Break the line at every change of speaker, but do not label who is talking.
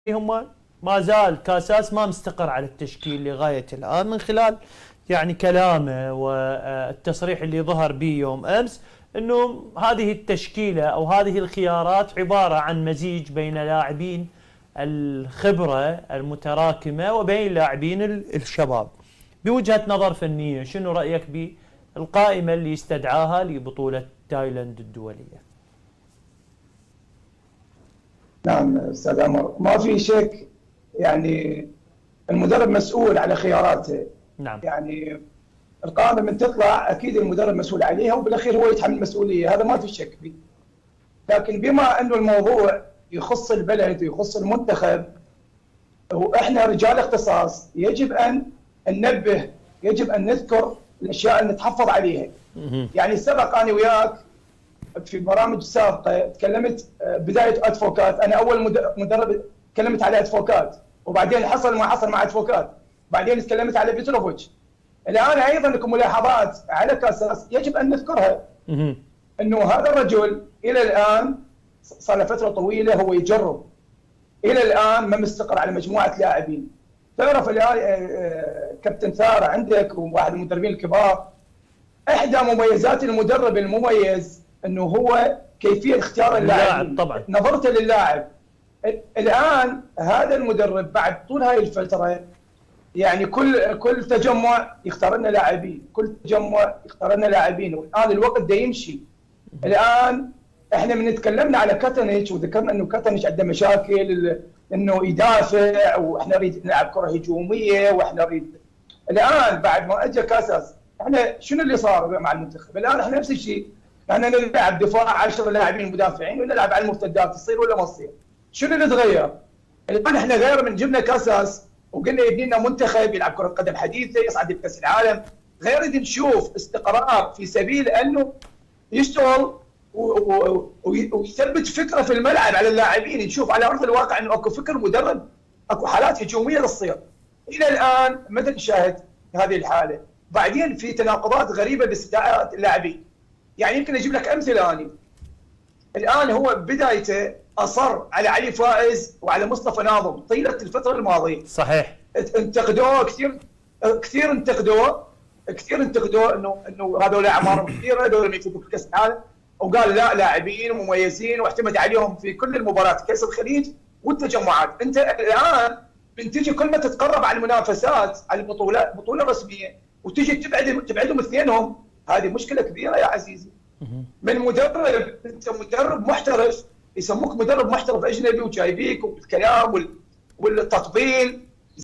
هم ما زال كاساس ما مستقر على التشكيل لغاية الآن، من خلال يعني كلامه والتصريح اللي ظهر به يوم أمس أنه هذه التشكيلة أو هذه الخيارات عبارة عن مزيج بين لاعبين الخبرة المتراكمة وبين لاعبين الشباب. بوجهة نظر فنية، شنو رأيك بالقائمة اللي استدعاها لبطولة تايلاند الدولية؟
نعم استاذ عمر، ما في شك يعني المدرب مسؤول على خياراته.
نعم.
يعني القائمه من تطلع اكيد المدرب مسؤول عليها وبالاخير هو يتحمل المسؤوليه، هذا ما في شك فيه. لكن بما انه الموضوع يخص البلد ويخص المنتخب واحنا رجال اختصاص، يجب ان ننبه، يجب ان نذكر الاشياء اللي نتحفظ عليها. يعني سبق انا وياك في برامج سابقه تكلمت بدايه ادفوكات، انا اول مدرب تكلمت على ادفوكات، وبعدين حصل ما حصل مع ادفوكات، بعدين تكلمت على بيتروفيتش. الان ايضا لكم ملاحظات على كاساس يجب ان نذكرها. انه هذا الرجل الى الان صار له فتره طويله هو يجرب، الى الان ما مستقر على مجموعه لاعبين. تعرف الان كابتن ثار عندك وواحد من المدربين الكبار، احدى مميزات المدرب المميز انه هو كيفيه اختيار اللاعب،
طبعا
نظرته للاعب. الان هذا المدرب بعد طول هاي الفتره يعني كل تجمع يختار لنا لاعبين، كل تجمع يختار لنا لاعبين، والان الوقت ده يمشي. الان احنا من تكلمنا على كاتانيتش وذكرنا انه كاتانيتش عنده مشاكل انه يدافع، واحنا نريد نلعب كره هجوميه، واحنا نريد الان بعد ما اجى كاساس احنا شنو اللي صار مع المنتخب؟ الان احنا نفس الشيء، احنا نلعب دفاع 10 لاعبين مدافعين ونلعب على المرتدات، تصير ولا ما تصير؟ شنو اللي تغير؟ الان احنا غير من جبنا كاساس وقلنا يبني لنا منتخب يلعب كره قدم حديثه يصعد لكاس العالم، غير نشوف استقرار في سبيل انه يشتغل ويثبت فكره في الملعب على اللاعبين، نشوف على ارض الواقع انه اكو فكر مدرب، اكو حالات هجوميه تصير. الى الان متى نشاهد هذه الحاله؟ بعدين في تناقضات غريبه باستدعاء اللاعبين. يعني يمكن اجيب لك امثله اني. الان هو بدايته اصر على علي فائز وعلى مصطفى ناظم طيله الفتره الماضيه.
صحيح.
انتقدوه كثير انتقدوه انه هذول اعمارهم كثيره، هذول ما يفوتوا في كاس العالم، وقال لا لاعبين مميزين واعتمد عليهم في كل المباريات كاس الخليج والتجمعات. انت الان بنتجي كل ما تتقرب على المنافسات على البطولات، بطوله رسميه، وتجي تبعدهم اثنينهم، هذه مشكله كبيره يا عزيزي. من مدرب، انت مدرب محترف، يسموك مدرب محترف اجنبي وجايبيك والكلام والتطبيل،